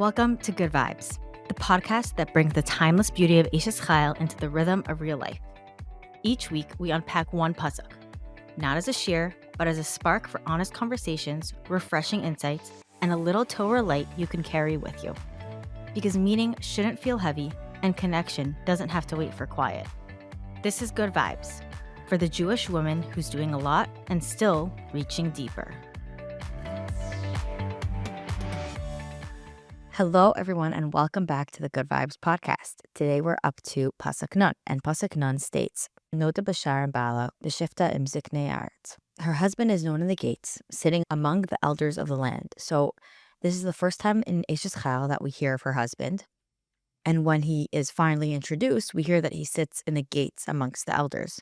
Welcome to Good Vibes, the podcast that brings the timeless beauty of Ishes Chayil into the rhythm of real life. Each week, we unpack one pasuk, not as a shir, but as a spark for honest conversations, refreshing insights, and a little Torah light you can carry with you. Because meaning shouldn't feel heavy, and connection doesn't have to wait for quiet. This is Good Vibes, for the Jewish woman who's doing a lot and still reaching deeper. Hello, everyone, and welcome back to the Good Vibes podcast. Today we're up to Pasuk Nun, and Pasuk Nun states, Noda b'shar bala b'shifta im ziknei aretz. Her husband is known in the gates, sitting among the elders of the land. So this is the first time in Ishes Chayil that we hear of her husband. And when he is finally introduced, we hear that he sits in the gates amongst the elders.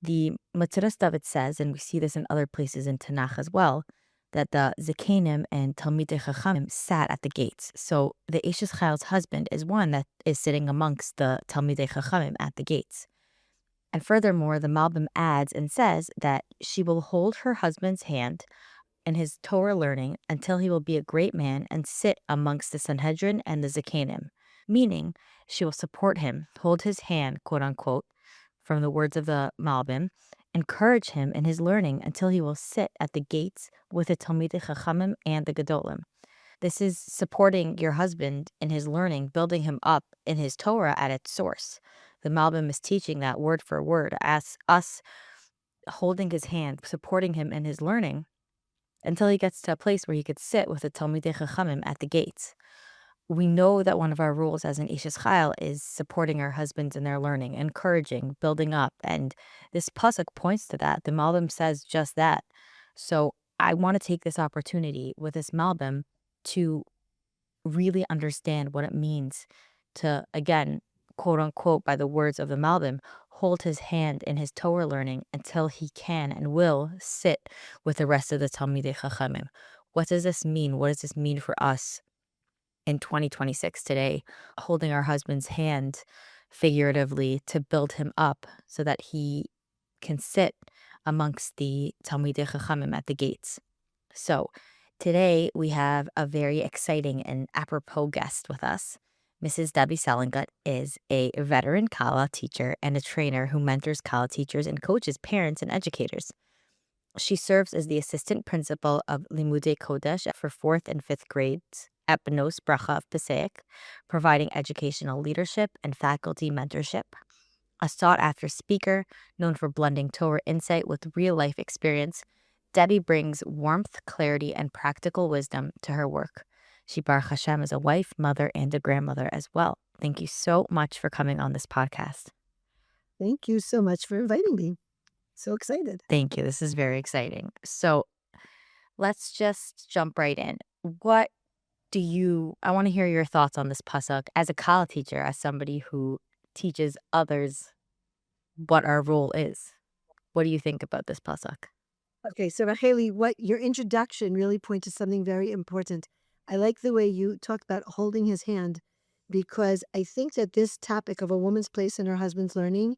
The Matziras David says, and we see this in other places in Tanakh as well, that the Zekenim and Talmidei Chachamim sat at the gates. So the Ishes Chayil's husband is one that is sitting amongst the Talmidei Chachamim at the gates. And furthermore, the Malbim adds and says that she will hold her husband's hand in his Torah learning until he will be a great man and sit amongst the Sanhedrin and the Zekenim, meaning she will support him, hold his hand, quote unquote, from the words of the Malbim, encourage him in his learning until he will sit at the gates with the Talmidei Chachamim and the Gedolim. This is supporting your husband in his learning, building him up in his Torah at its source. The Malbim is teaching that word for word as us holding his hand, supporting him in his learning until he gets to a place where he could sit with the Talmidei Chachamim at the gates. We know that one of our rules as an Ishes Chayil is supporting our husbands in their learning, encouraging, building up. And this pasuk points to that. The Malbim says just that. So I want to take this opportunity with this Malbim to really understand what it means to, again, quote unquote, by the words of the Malbim, hold his hand in his Torah learning until he can and will sit with the rest of the Talmidei Chachamim. What does this mean? What does this mean for us in 2026 today, holding our husband's hand figuratively to build him up so that he can sit amongst the Talmidei Chachamim at the gates? So today we have a very exciting and apropos guest with us. Mrs. Debbie Selengut is a veteran kallah teacher and a trainer who mentors kallah teachers and coaches parents and educators. She serves as the assistant principal of Limudei Kodesh for 4th and 5th grades at Bnos Bracha of Passaic, providing educational leadership and faculty mentorship. A sought-after speaker known for blending Torah insight with real-life experience, Debbie brings warmth, clarity, and practical wisdom to her work. She, Baruch Hashem, is a wife, mother, and a grandmother as well. Thank you so much for coming on this podcast. Thank you so much for inviting me. So excited. Thank you. This is very exciting. So let's just jump right in. I want to hear your thoughts on this pasuk as a kallah teacher, as somebody who teaches others what our role is. What do you think about this pasuk? Okay, so Racheli, what your introduction really points to something very important. I like the way you talked about holding his hand, because I think that this topic of a woman's place in her husband's learning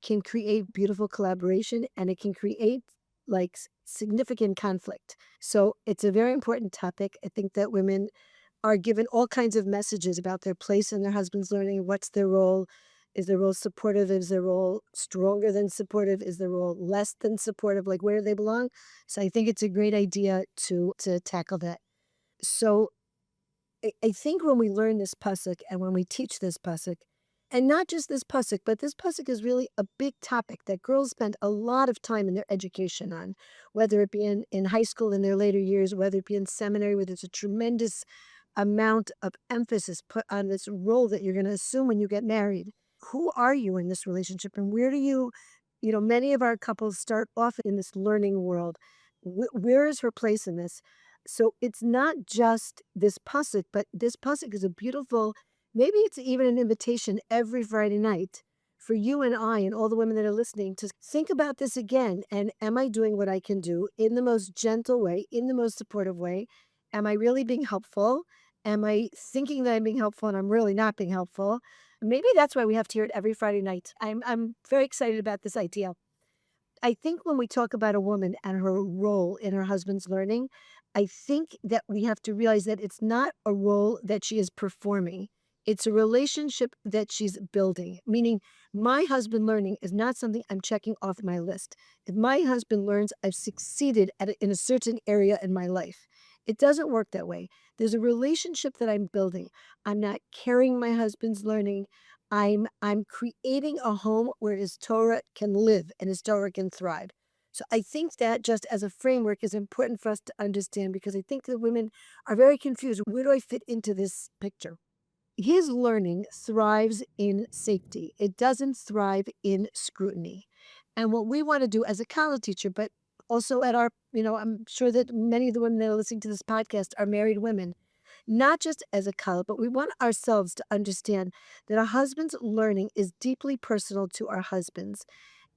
can create beautiful collaboration, and it can create like significant conflict. So it's a very important topic. I think that women are given all kinds of messages about their place in their husband's learning. What's their role? Is their role supportive? Is their role stronger than supportive? Is their role less than supportive? Like, where do they belong? So I think it's a great idea to tackle that. So I think when we learn this pasuk and when we teach this pasuk, and not just this pasuk, but this pasuk is really a big topic that girls spend a lot of time in their education on, whether it be in high school in their later years, whether it be in seminary, where there's a tremendous amount of emphasis put on this role that you're going to assume when you get married. Who are you in this relationship, and where do you many of our couples start off in this learning world. Where is her place in this? So it's not just this pasuk, but this pasuk is a beautiful, maybe it's even an invitation every Friday night for you and I and all the women that are listening to think about this again. And am I doing what I can do in the most gentle way, in the most supportive way? Am I really being helpful? Am I thinking that I'm being helpful and I'm really not being helpful? Maybe that's why we have to hear it every Friday night. I'm very excited about this idea. I think when we talk about a woman and her role in her husband's learning, I think that we have to realize that it's not a role that she is performing. It's a relationship that she's building, meaning my husband learning is not something I'm checking off my list. If my husband learns, I've succeeded in a certain area in my life. It doesn't work that way. There's a relationship that I'm building. I'm not carrying my husband's learning. I'm creating a home where his Torah can live and his Torah can thrive. So I think that just as a framework is important for us to understand because I think that women are very confused. Where do I fit into this picture? His learning thrives in safety. It doesn't thrive in scrutiny. And what we want to do as a college teacher, but also at our, I'm sure that many of the women that are listening to this podcast are married women, not just as a couple, but we want ourselves to understand that our husband's learning is deeply personal to our husbands.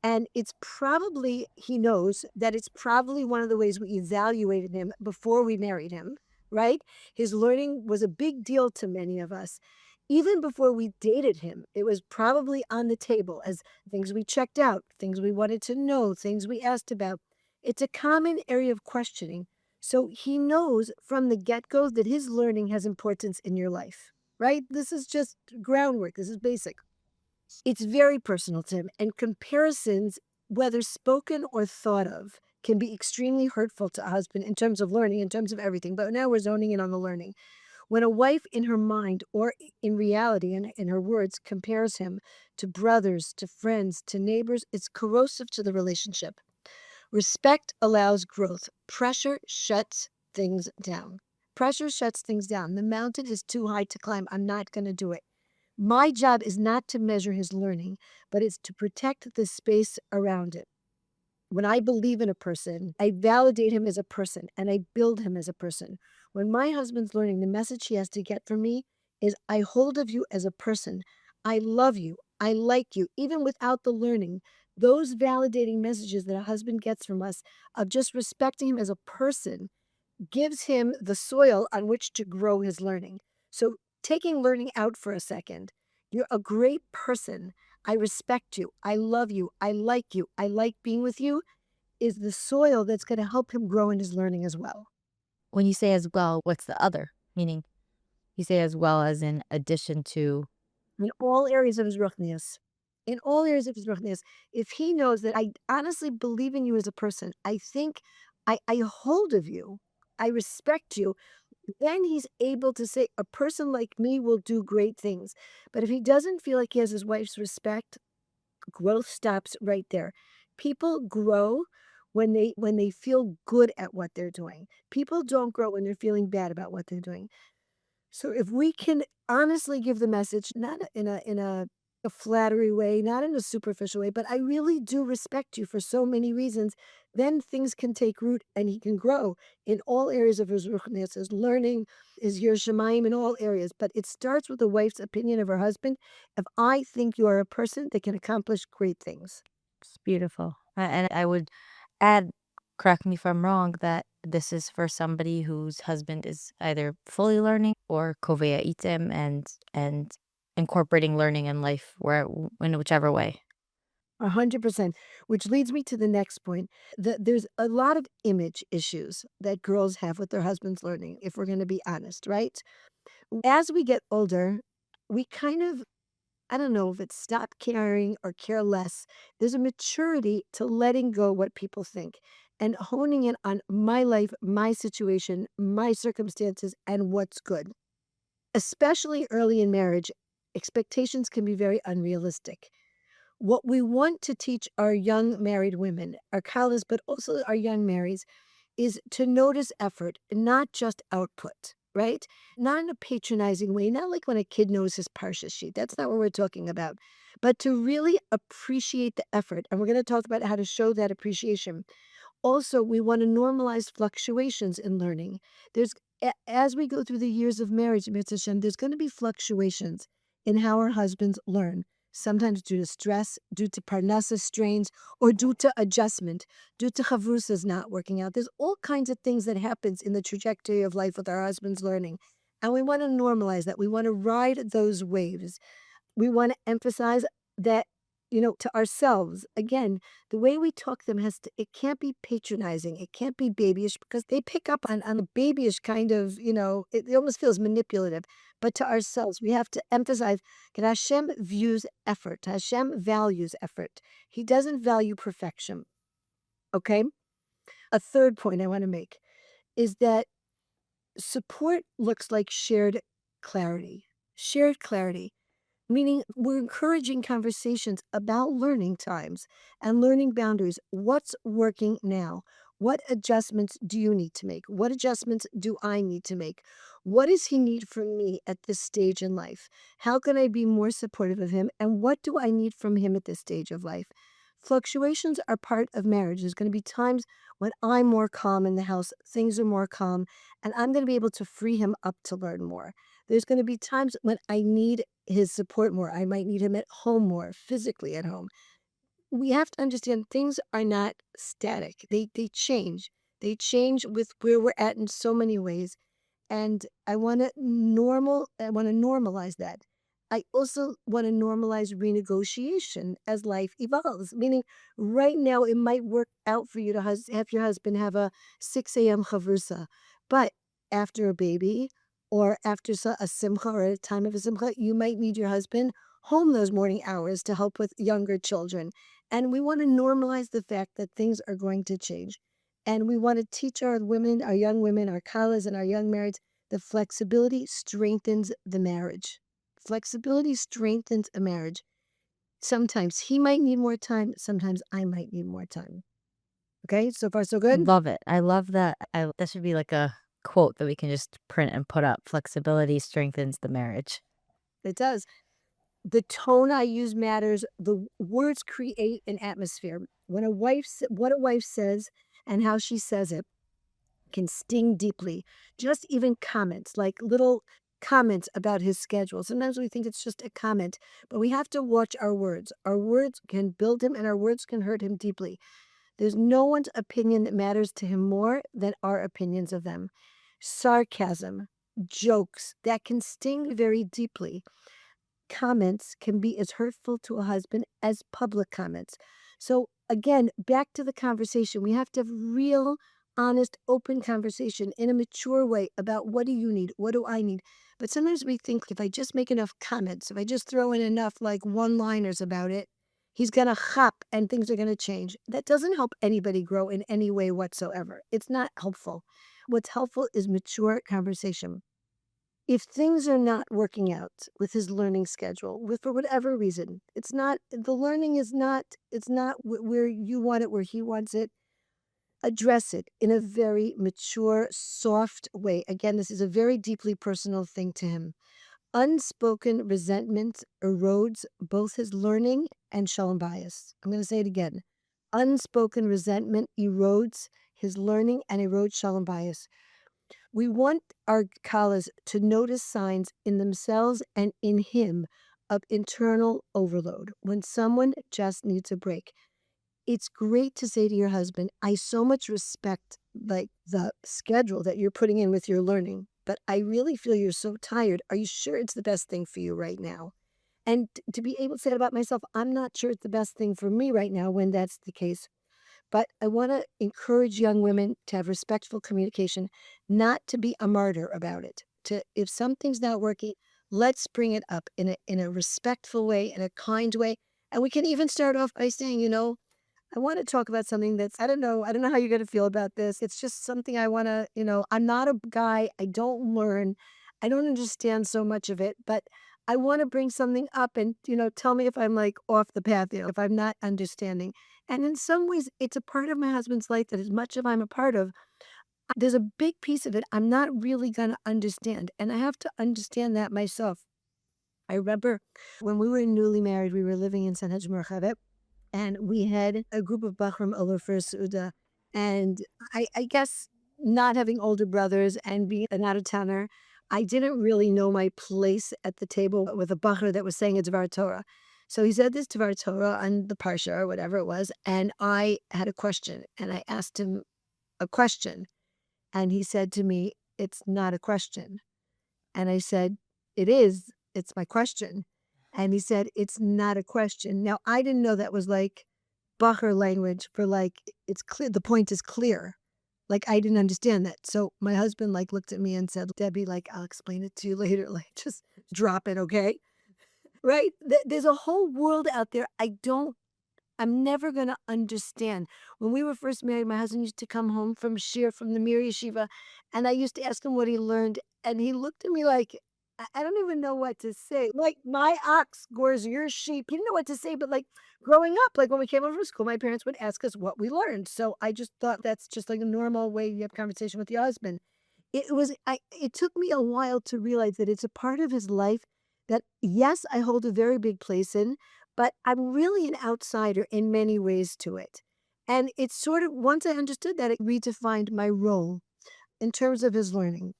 And it's probably, he knows that it's probably one of the ways we evaluated him before we married him, right? His learning was a big deal to many of us. Even before we dated him, it was probably on the table as things we checked out, things we wanted to know, things we asked about. It's a common area of questioning. So he knows from the get go that his learning has importance in your life, right? This is just groundwork, this is basic. It's very personal to him, and comparisons, whether spoken or thought of, can be extremely hurtful to a husband in terms of learning, in terms of everything. But now we're zoning in on the learning. When a wife in her mind or in reality, in her words, compares him to brothers, to friends, to neighbors, it's corrosive to the relationship. Respect allows growth. Pressure shuts things down. Pressure shuts things down. The mountain is too high to climb. I'm not going to do it. My job is not to measure his learning, but it's to protect the space around it. When I believe in a person, I validate him as a person and I build him as a person. When my husband's learning, the message he has to get from me is I hold of you as a person. I love you. I like you, even without the learning. Those validating messages that a husband gets from us of just respecting him as a person gives him the soil on which to grow his learning. So, taking learning out for a second, you're a great person. I respect you. I love you. I like you. I like being with you is the soil that's going to help him grow in his learning as well. When you say as well, what's the other? Meaning, you say as well as in addition to. In all areas of his ruchnius. In all areas of his ruchnius, if he knows that I honestly believe in you as a person, I think I hold of you, I respect you, then he's able to say, a person like me will do great things. But if he doesn't feel like he has his wife's respect, growth stops right there. People grow when they feel good at what they're doing. People don't grow when they're feeling bad about what they're doing. So if we can honestly give the message, not in a flattery way, not in a superficial way, but I really do respect you for so many reasons, then things can take root and he can grow in all areas of his ruchnius, his learning, his Yerushalayim in all areas. But it starts with the wife's opinion of her husband. If I think you are a person that can accomplish great things. It's beautiful. And I would add, correct me if I'm wrong, that this is for somebody whose husband is either fully learning or kovea itim and incorporating learning in life where in whichever way. 100%, which leads me to the next point. There's a lot of image issues that girls have with their husbands learning, if we're going to be honest, right? As we get older, we kind of, I don't know if it's stop caring or care less. There's a maturity to letting go what people think and honing in on my life, my situation, my circumstances, and what's good. Especially early in marriage, expectations can be very unrealistic. What we want to teach our young married women, our kallahs, but also our young marries, is to notice effort, not just output, right? Not in a patronizing way, not like when a kid knows his parsha sheet. That's not what we're talking about. But to really appreciate the effort. And we're going to talk about how to show that appreciation. Also, we want to normalize fluctuations in learning. As we go through the years of marriage, Mitzvah Shem, there's going to be fluctuations in how our husbands learn. Sometimes due to stress, due to parnasa strains, or due to adjustment, due to chavrusas not working out. There's all kinds of things that happens in the trajectory of life with our husbands learning. And we want to normalize that. We want to ride those waves. We want to emphasize that to ourselves. Again, the way we talk to them it can't be patronizing. It can't be babyish because they pick up on a babyish kind of, it almost feels manipulative. But to ourselves, we have to emphasize that Hashem views effort. Hashem values effort. He doesn't value perfection. Okay? A third point I want to make is that support looks like shared clarity. Shared clarity. Meaning, we're encouraging conversations about learning times and learning boundaries. What's working now? What adjustments do you need to make? What adjustments do I need to make? What does he need from me at this stage in life? How can I be more supportive of him? And what do I need from him at this stage of life? Fluctuations are part of marriage. There's going to be times when I'm more calm in the house, things are more calm, and I'm going to be able to free him up to learn more. There's going to be times when I need his support more. I might need him at home more, physically at home. We have to understand things are not static. They change. They change with where we're at in so many ways. And I want to normalize that. I also want to normalize renegotiation as life evolves. Meaning, right now it might work out for you to have your husband have a 6 a.m. chavrusa, but after a baby or after a simcha or at a time of a simcha, you might need your husband home those morning hours to help with younger children. And we want to normalize the fact that things are going to change. And we want to teach our women, our young women, our kallahs, and our young marrieds that flexibility strengthens the marriage. Flexibility strengthens a marriage. Sometimes he might need more time. Sometimes I might need more time. Okay, so far so good? Love it. I love that. That should be like a quote that we can just print and put up. Flexibility strengthens the marriage. It does. The tone I use matters. The words create an atmosphere. What a wife says and how she says it can sting deeply. Just even comments, like little comments about his schedule. Sometimes we think it's just a comment, but we have to watch our words. Our words can build him and our words can hurt him deeply. There's no one's opinion that matters to him more than our opinions of them. Sarcasm, jokes, that can sting very deeply. Comments can be as hurtful to a husband as public comments. So again, back to the conversation. We have to have real, honest, open conversation in a mature way about what do you need? What do I need? But sometimes we think if I just make enough comments, if I just throw in enough like one-liners about it, he's going to hop and things are going to change. That doesn't help anybody grow in any way whatsoever. It's not helpful. What's helpful is mature conversation. If things are not working out with his learning schedule, for whatever reason, it's not where you want it, where he wants it, address it in a very mature, soft way. Again, this is a very deeply personal thing to him. Unspoken resentment erodes both his learning and shalom bayis. I'm going to say it again. Unspoken resentment erodes his learning and erodes shalom bayis. We want our kallahs to notice signs in themselves and in him of internal overload when someone just needs a break. It's great to say to your husband, I so much respect like the schedule that you're putting in with your learning, but I really feel you're so tired. Are you sure it's the best thing for you right now? And to be able to say it about myself, I'm not sure it's the best thing for me right now when that's the case. But I want to encourage young women to have respectful communication, not to be a martyr about it. If something's not working, let's bring it up in a respectful way, in a kind way. And we can even start off by saying, I want to talk about something that's, I don't know how you're going to feel about this. It's just something I want to, I'm not a guy. I don't learn. I don't understand so much of it, but I want to bring something up and, tell me if I'm like off the path, if I'm not understanding. And in some ways, it's a part of my husband's life that as much as I'm a part of, there's a big piece of it I'm not really going to understand. And I have to understand that myself. I remember when we were newly married, we were living in San Hajj and we had a group of Bachram over for a Suda. And I guess not having older brothers and being an out-of-towner, I didn't really know my place at the table with a Bachar that was saying a Dvar Torah. So he said this Dvar Torah on the Parsha or whatever it was, and I had a question, and I asked him a question, and he said to me, it's not a question. And I said, it is, it's my question. And he said, it's not a question. Now, I didn't know that was like Bacher language for like, it's clear, the point is clear. Like, I didn't understand that. So my husband like looked at me and said, Debbie, like, I'll explain it to you later. Like, just drop it, okay? Right? There's a whole world out there I'm never going to understand. When we were first married, my husband used to come home from Shir, from the Mir Yeshiva, and I used to ask him what he learned. And he looked at me like, I don't even know what to say. Like, my ox gores your sheep. He didn't know what to say, but like growing up, like when we came home from school, my parents would ask us what we learned. So I just thought that's just like a normal way you have conversation with your husband. It took me a while to realize that it's a part of his life that, yes, I hold a very big place in, but I'm really an outsider in many ways to it. And it's sort of, once I understood that, it redefined my role in terms of his learning.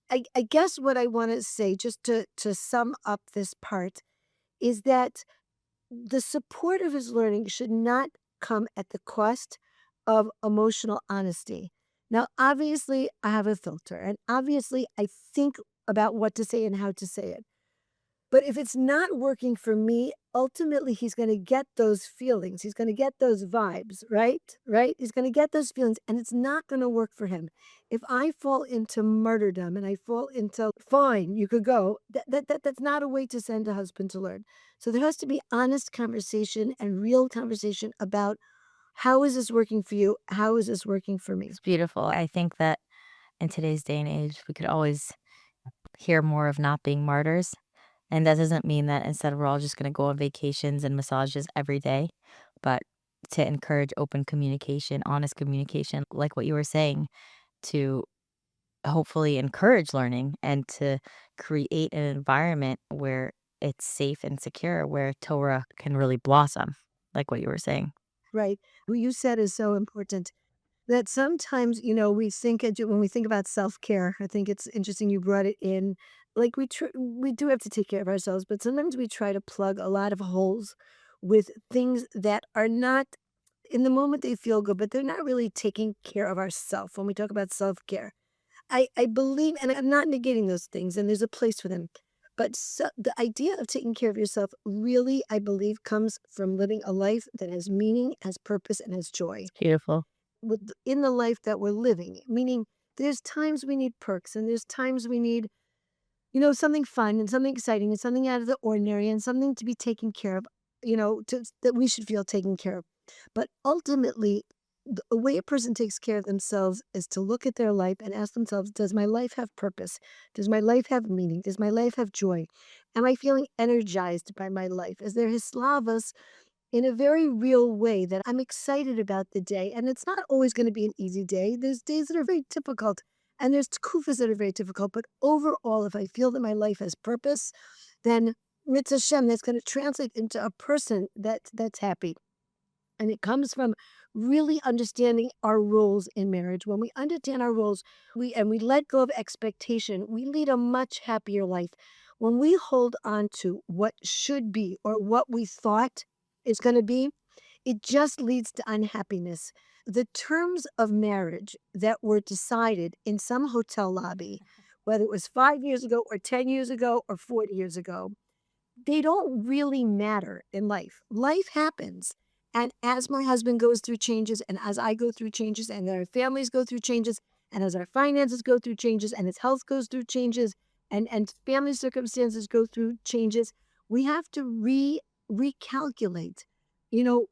I guess what I want to say, just to sum up this part, is that the support of his learning should not come at the cost of emotional honesty. Now, obviously, I have a filter, and obviously, I think about what to say and how to say it. But if it's not working for me, ultimately he's going to get those feelings. He's going to get those vibes, right? Right? He's going to get those feelings and it's not going to work for him. If I fall into martyrdom and I fall into fine, you could go, that's not a way to send a husband to learn. So there has to be honest conversation and real conversation about how is this working for you? How is this working for me? It's beautiful. I think that in today's day and age, we could always hear more of not being martyrs. And that doesn't mean that instead we're all just going to go on vacations and massages every day, but to encourage open communication, honest communication, like what you were saying, to hopefully encourage learning and to create an environment where it's safe and secure, where Torah can really blossom, like what you were saying. Right. What you said is so important. That sometimes, we think when we think about self-care, I think it's interesting you brought it in. Like we do have to take care of ourselves, but sometimes we try to plug a lot of holes with things that are not in the moment they feel good, but they're not really taking care of ourselves when we talk about self-care. I believe, and I'm not negating those things, and there's a place for them. But the idea of taking care of yourself really, I believe, comes from living a life that has meaning, has purpose, and has joy Beautiful. in the life that we're living. Meaning, there's times we need perks, and there's times we need, something fun and something exciting and something out of the ordinary and something to be taken care of. That we should feel taken care of. But ultimately, the way a person takes care of themselves is to look at their life and ask themselves, does my life have purpose? Does my life have meaning? Does my life have joy? Am I feeling energized by my life? Is there hislavas in a very real way that I'm excited about the day? And it's not always going to be an easy day. There's days that are very difficult and there's kufas that are very difficult. But overall, if I feel that my life has purpose, then Mitzvah Hashem, that's going to translate into a person that's happy. And it comes from really understanding our roles in marriage. When we understand our roles, we let go of expectation, we lead a much happier life. When we hold on to what should be or what we thought is going to be, it just leads to unhappiness. The terms of marriage that were decided in some hotel lobby, whether it was 5 years ago or 10 years ago or 40 years ago, they don't really matter in life. Life happens. And as my husband goes through changes, and as I go through changes, and our families go through changes, and as our finances go through changes, and his health goes through changes, and family circumstances go through changes, we have to recalculate. You know,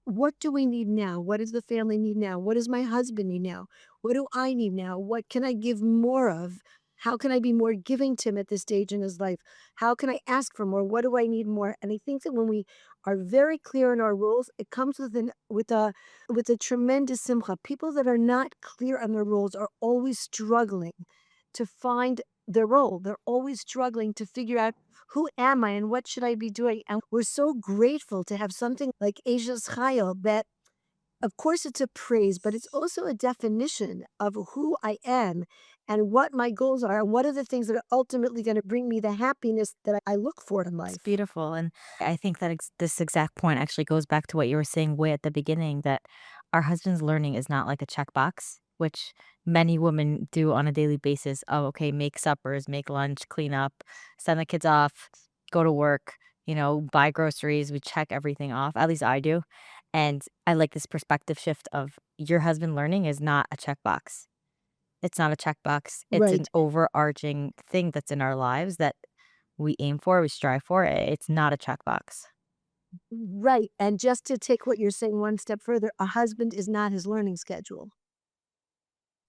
what do we need now? What does the family need now? What does my husband need now? What do I need now? What can I give more of? How can I be more giving to him at this stage in his life? How can I ask for more? What do I need more? And I think that when we are very clear in our roles, it comes with a tremendous simcha. People that are not clear on their roles are always struggling to find their role. They're always struggling to figure out who am I and what should I be doing. And we're so grateful to have something like Asia's Chayil that of course, it's a praise, but it's also a definition of who I am and what my goals are and what are the things that are ultimately going to bring me the happiness that I look for in It's life. beautiful. And I think that this exact point actually goes back to what you were saying way at the beginning, that our husband's learning is not like a checkbox, which many women do on a daily basis. Oh, okay, make suppers, make lunch, clean up, send the kids off, go to work. buy groceries, we check everything off. At least I do. And I like this perspective shift of your husband learning is not a checkbox. It's not a checkbox. It's an Right. overarching thing that's in our lives that we aim for, we strive for. It's not a checkbox. Right. And just to take what you're saying one step further, a husband is not his learning schedule.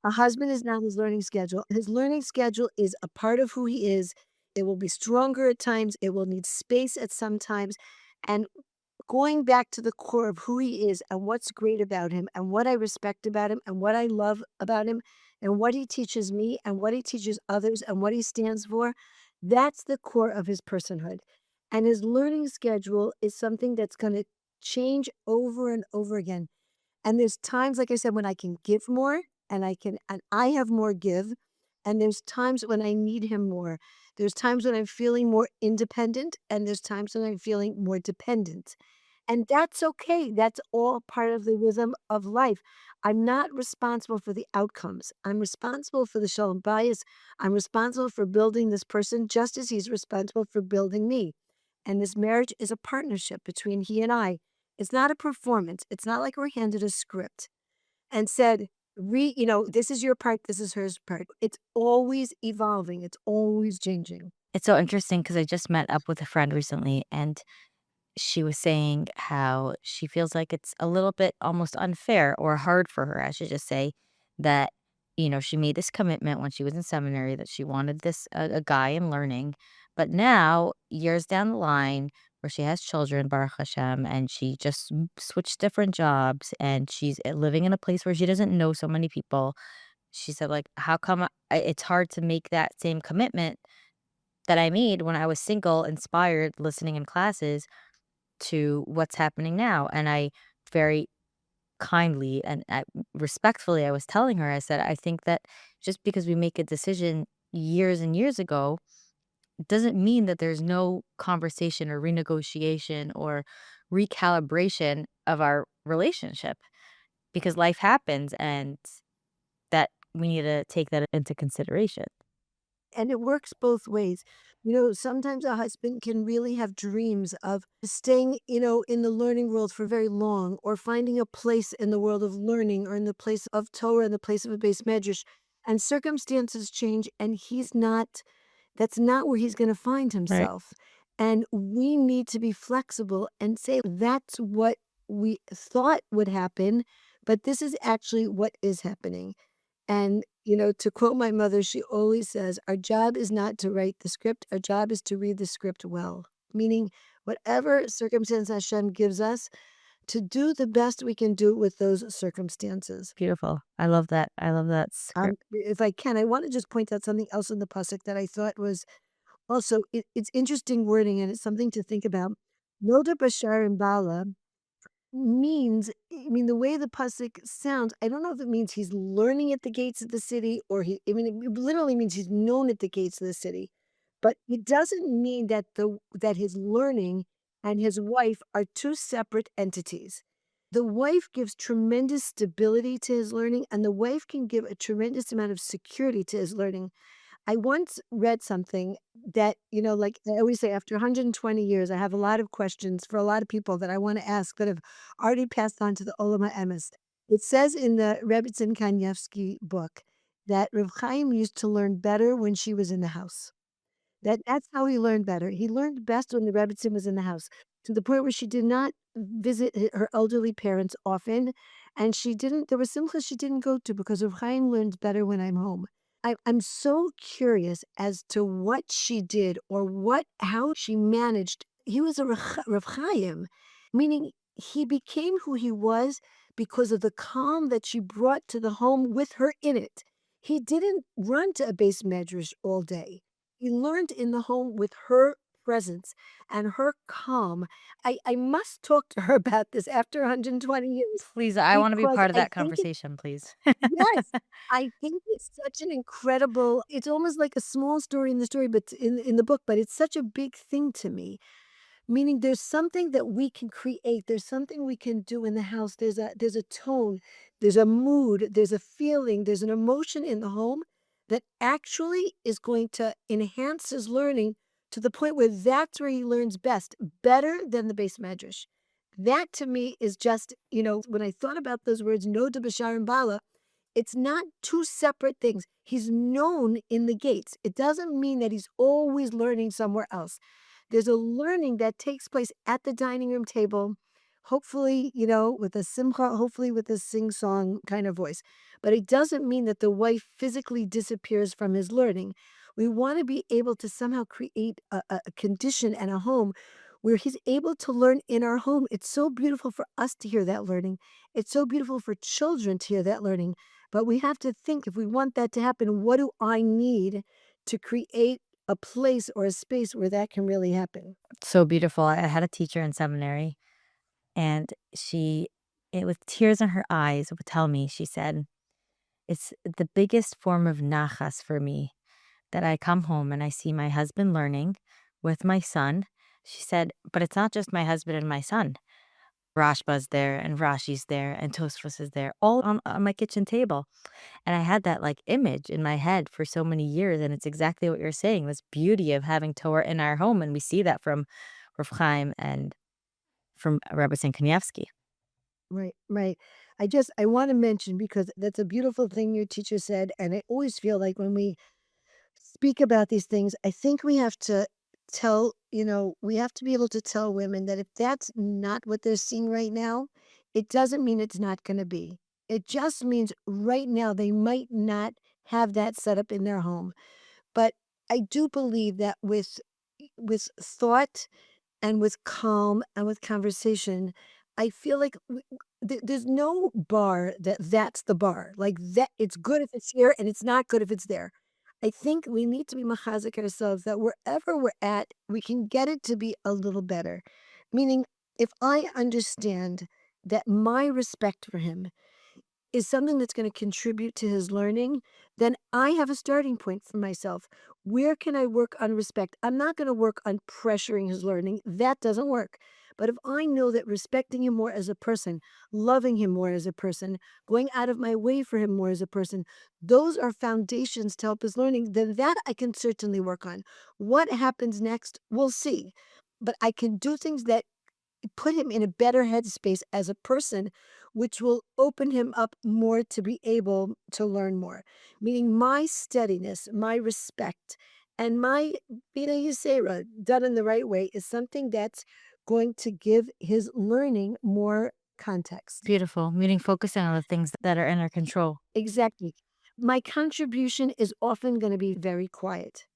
A husband is not his learning schedule. His learning schedule is a part of who he is. It will be stronger at times. It will need space at some times. And going back to the core of who he is and what's great about him and what I respect about him and what I love about him and what he teaches me and what he teaches others and what he stands for, that's the core of his personhood. And his learning schedule is something that's going to change over and over again. And there's times, like I said, when I can give more and I have more give. And there's times when I need him more. There's times when I'm feeling more independent and there's times when I'm feeling more dependent. And that's okay. That's all part of the rhythm of life. I'm not responsible for the outcomes. I'm responsible for the shalom bias. I'm responsible for building this person just as he's responsible for building me. And this marriage is a partnership between he and I. It's not a performance. It's not like we're handed a script and said, this is your part, this is hers part. It's always evolving. It's always changing. It's so interesting because I just met up with a friend recently, and she was saying how she feels like it's a little bit almost unfair or hard for her, I should just say, that, she made this commitment when she was in seminary that she wanted a guy in learning. But now, years down the line, where she has children, Baruch Hashem, and she just switched different jobs and she's living in a place where she doesn't know so many people. She said, like, how come it's hard to make that same commitment that I made when I was single, inspired, listening in classes to what's happening now. And I very kindly and respectfully, I was telling her, I said, I think that just because we make a decision years and years ago doesn't mean that there's no conversation or renegotiation or recalibration of our relationship because life happens and that we need to take that into consideration. And it works both ways. Sometimes a husband can really have dreams of staying, in the learning world for very long or finding a place in the world of learning or in the place of Torah, in the place of a base medrash. And circumstances change and that's not where he's going to find Right. himself. And we need to be flexible and say, that's what we thought would happen, but this is actually what is happening. And, to quote my mother, she always says, our job is not to write the script, our job is to read the script well. Meaning, whatever circumstance Hashem gives us, to do the best we can do with those circumstances. Beautiful. I love that. I love that script. If I can, I want to just point out something else in the pasuk that I thought was also, it's interesting wording and it's something to think about. Noda Bashar and Bala the way the pasuk sounds, I don't know if it means he's learning at the gates of the city or it literally means he's known at the gates of the city. But it doesn't mean that his learning and his wife are two separate entities. The wife gives tremendous stability to his learning, and the wife can give a tremendous amount of security to his learning. I once read something that, like I always say, after 120 years, I have a lot of questions for a lot of people that I want to ask that have already passed on to the Olam HaEmes. It says in the Rebbetzin Kanievsky book that Reb Chaim used to learn better when she was in the house. That's how he learned better. He learned best when the Rebbetzin was in the house, to the point where she did not visit her elderly parents often, and there were simchas she didn't go to because Reb Chaim learns better when I'm home. I'm so curious as to what she did or how she managed. He was a Rav Chaim, meaning he became who he was because of the calm that she brought to the home with her in it. He didn't run to a base medrash all day. He learned in the home with her presence and her calm. I must talk to her about this after 120 years Please, I want to be because part of I that think it conversation, please. yes, I think it's such an incredible it's almost like a small story in the story, but in the book, but it's such a big thing to me. Meaning there's something that we can create, there's something we can do in the house. There's a tone, there's a mood, there's a feeling, there's an emotion in the home that actually is going to enhance his learning to the point where that's where he learns best, better than the base medrash. That to me is just, when I thought about those words, Noda b'shar and bala, it's not two separate things. He's known in the gates. It doesn't mean that he's always learning somewhere else. There's a learning that takes place at the dining room table, hopefully, with a simcha, hopefully with a sing-song kind of voice. But it doesn't mean that the wife physically disappears from his learning. We want to be able to somehow create a condition and a home where he's able to learn in our home. It's so beautiful for us to hear that learning. It's so beautiful for children to hear that learning. But we have to think, if we want that to happen, what do I need to create a place or a space where that can really happen? So beautiful. I had a teacher in seminary, and with tears in her eyes, would tell me, she said, "It's the biggest form of nachas for me that I come home and I see my husband learning with my son." She said, "But it's not just my husband and my son. Rashba's there and Rashi's there and Tosfos is there, all on my kitchen table." And I had that like image in my head for so many years. And it's exactly what you're saying, this beauty of having Torah in our home. And we see that from Rav Chaim and from Rabbi Kanievsky. Right, right. I want to mention, because that's a beautiful thing your teacher said. And I always feel like when we speak about these things, I think we have to we have to be able to tell women that if that's not what they're seeing right now, it doesn't mean it's not going to be. It just means right now they might not have that set up in their home. But I do believe that with thought and with calm and with conversation, I feel like there's no bar that's the bar. Like that, it's good if it's here and it's not good if it's there. I think we need to be machazik ourselves that wherever we're at, we can get it to be a little better. Meaning, if I understand that my respect for him is something that's going to contribute to his learning, then I have a starting point for myself. Where can I work on respect? I'm not going to work on pressuring his learning. That doesn't work. But if I know that respecting him more as a person, loving him more as a person, going out of my way for him more as a person, those are foundations to help his learning, then that I can certainly work on. What happens next, we'll see. But I can do things that put him in a better headspace as a person, which will open him up more to be able to learn more. Meaning my steadiness, my respect, and my Bina Yisera done in the right way is something that's going to give his learning more context. Beautiful. Meaning focusing on the things that are in our control. Exactly. My contribution is often going to be very quiet,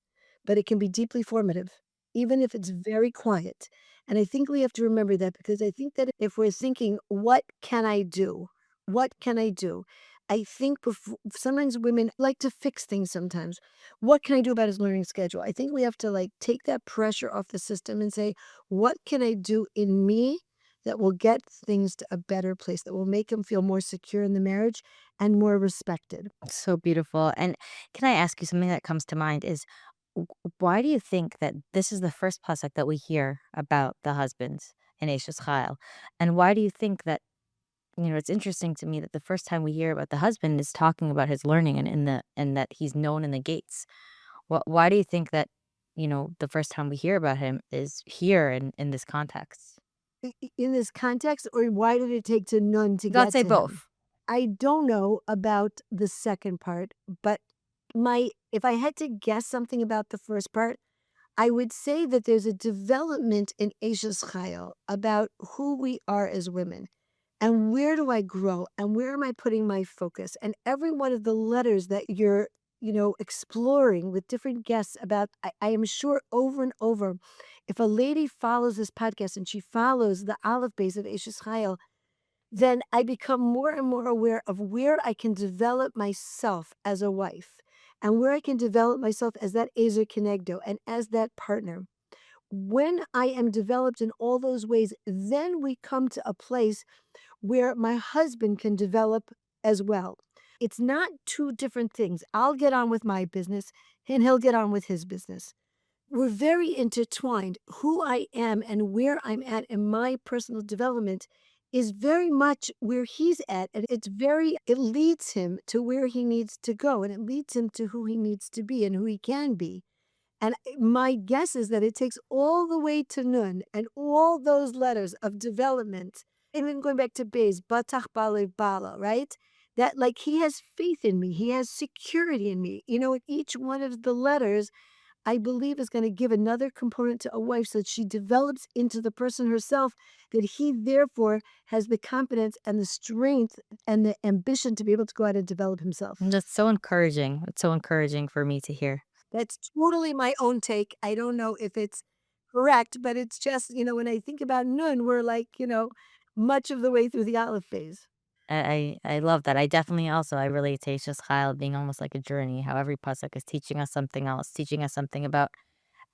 but it can be deeply formative, even if it's very quiet. And I think we have to remember that, because I think that if we're thinking, what can I do? What can I do? I think sometimes women like to fix things sometimes. What can I do about his learning schedule? I think we have to like take that pressure off the system and say, what can I do in me that will get things to a better place, that will make him feel more secure in the marriage and more respected? So beautiful. And can I ask you something that comes to mind is, why do you think that this is the first pasuk that we hear about the husbands in Eshes Chayil? And why do you think that, it's interesting to me that the first time we hear about the husband is talking about his learning and that he's known in the gates. Why do you think that, the first time we hear about him is here in this context? In this context, or why did it take to none to Let's get say to him? both. I don't know about the second part, but if I had to guess something about the first part, I would say that there's a development in Eshes Chayil about who we are as women. And where do I grow? And where am I putting my focus? And every one of the letters that you're, exploring with different guests about, I am sure over and over, if a lady follows this podcast and she follows the olive base of Eshes Chayil, then I become more and more aware of where I can develop myself as a wife and where I can develop myself as that Ezer Kenegdo and as that partner. When I am developed in all those ways, then we come to a place where my husband can develop as well. It's not two different things. I'll get on with my business and he'll get on with his business. We're very intertwined. Who I am and where I'm at in my personal development is very much where he's at. And it leads him to where he needs to go, and it leads him to who he needs to be and who he can be. And my guess is that it takes all the way to Nun and all those letters of development, even going back to Bez, Batach Balev Bala, right? That like he has faith in me, he has security in me. In each one of the letters, I believe is going to give another component to a wife so that she develops into the person herself, that he therefore has the confidence and the strength and the ambition to be able to go out and develop himself. And that's so encouraging. It's so encouraging for me to hear. That's totally my own take. I don't know if it's correct, but it's just, when I think about Nun, we're like, much of the way through the Aleph phase. I love that. I relate to Isha's Chayil being almost like a journey, how every pasuk is teaching us something else, teaching us something about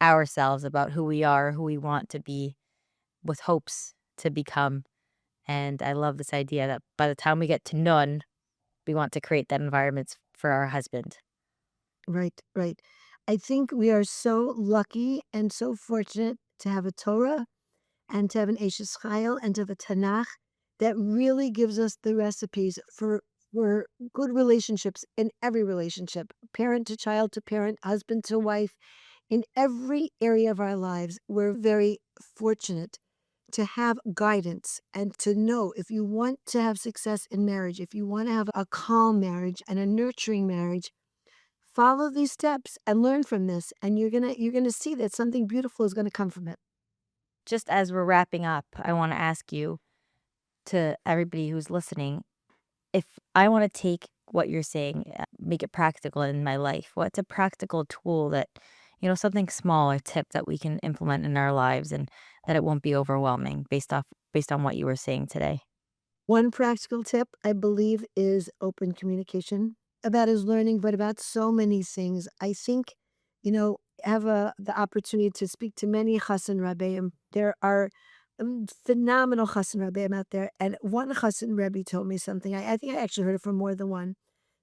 ourselves, about who we are, who we want to be, with hopes to become. And I love this idea that by the time we get to Nun, we want to create that environment for our husband. Right, right. I think we are so lucky and so fortunate to have a Torah and to have an Eshes Chayil and to have a Tanakh that really gives us the recipes for good relationships in every relationship, parent to parent, husband to wife, in every area of our lives. We're very fortunate to have guidance and to know if you want to have success in marriage, if you want to have a calm marriage and a nurturing marriage, follow these steps and learn from this, and you're gonna see that something beautiful is gonna come from it. Just as we're wrapping up, I want to ask you, to everybody who's listening, if I want to take what you're saying, make it practical in my life, what's a practical tool that, something small, a tip that we can implement in our lives and that it won't be overwhelming based on what you were saying today? One practical tip, I believe, is open communication about his learning, but about so many things. I think, have the opportunity to speak to many chassan rabbeim. There are phenomenal chassan rabbeim out there. And one chassan rebbe told me something. I think I actually heard it from more than one,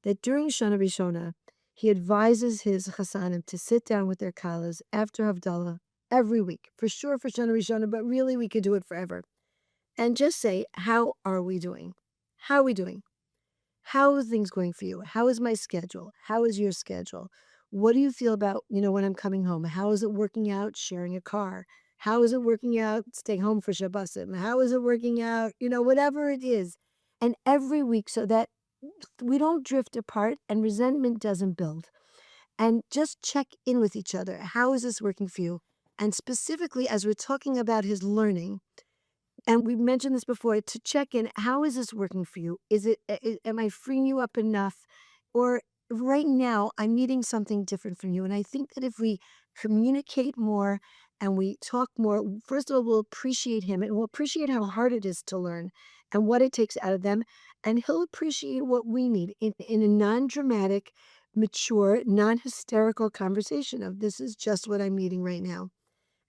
that during Shana Rishona, he advises his chassanim to sit down with their kallahs after Havdalah every week, for sure for Shana Rishona, but really we could do it forever, and just say, how are we doing? How are we doing? How are things going for you? How is my schedule? How is your schedule? What do you feel about, when I'm coming home? How is it working out sharing a car? How is it working out staying home for Shabbosim? How is it working out, whatever it is? And every week, so that we don't drift apart and resentment doesn't build. And just check in with each other. How is this working for you? And specifically, as we're talking about his learning, and we mentioned this before, to check in, how is this working for you? Is it, am I freeing you up enough? Or right now, I'm needing something different from you. And I think that if we communicate more and we talk more, first of all, we'll appreciate him and we'll appreciate how hard it is to learn and what it takes out of them. And he'll appreciate what we need in a non dramatic, mature, non hysterical conversation of, this is just what I'm needing right now.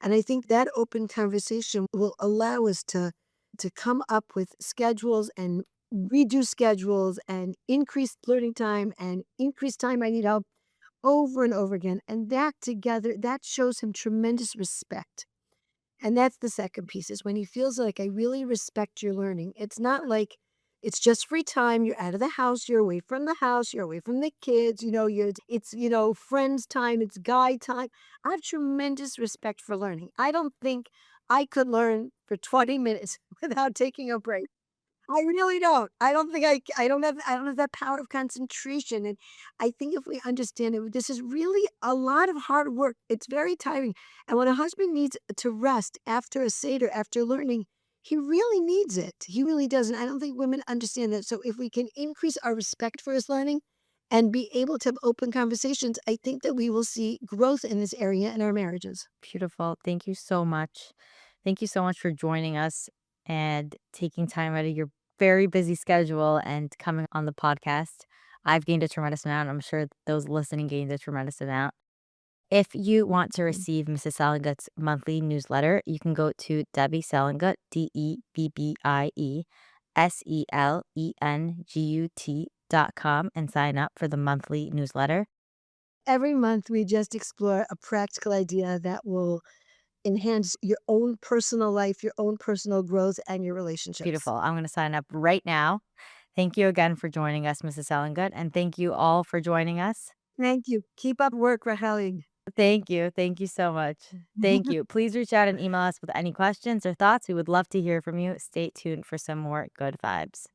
And I think that open conversation will allow us to come up with schedules and redo schedules and increase learning time and increase time I need help over and over again. And that together, that shows him tremendous respect. And that's the second piece, is when he feels like, I really respect your learning. It's not like it's just free time. You're out of the house. You're away from the house. You're away from the kids. It's, friends time. It's guy time. I have tremendous respect for learning. I don't think I could learn for 20 minutes without taking a break. I really don't. I don't think I don't have that power of concentration, and I think if we understand it, this is really a lot of hard work. It's very tiring, and when a husband needs to rest after a seder, after learning, he really needs it. He really does, and I don't think women understand that. So if we can increase our respect for his learning and be able to have open conversations, I think that we will see growth in this area in our marriages. Beautiful. Thank you so much. Thank you so much for joining us and taking time out of your very busy schedule and coming on the podcast. I've gained a tremendous amount. I'm sure those listening gained a tremendous amount. If you want to receive Mrs. Selengut's monthly newsletter, you can go to Debbie Selengut, DebbieSelengut.com and sign up for the monthly newsletter. Every month, we just explore a practical idea that will enhance your own personal life, your own personal growth, and your relationships. Beautiful. I'm going to sign up right now. Thank you again for joining us, Mrs. Selengut, and thank you all for joining us. Thank you. Keep up work, Raheli. Thank you. Thank you so much. Thank you. Please reach out and email us with any questions or thoughts. We would love to hear from you. Stay tuned for some more good vibes.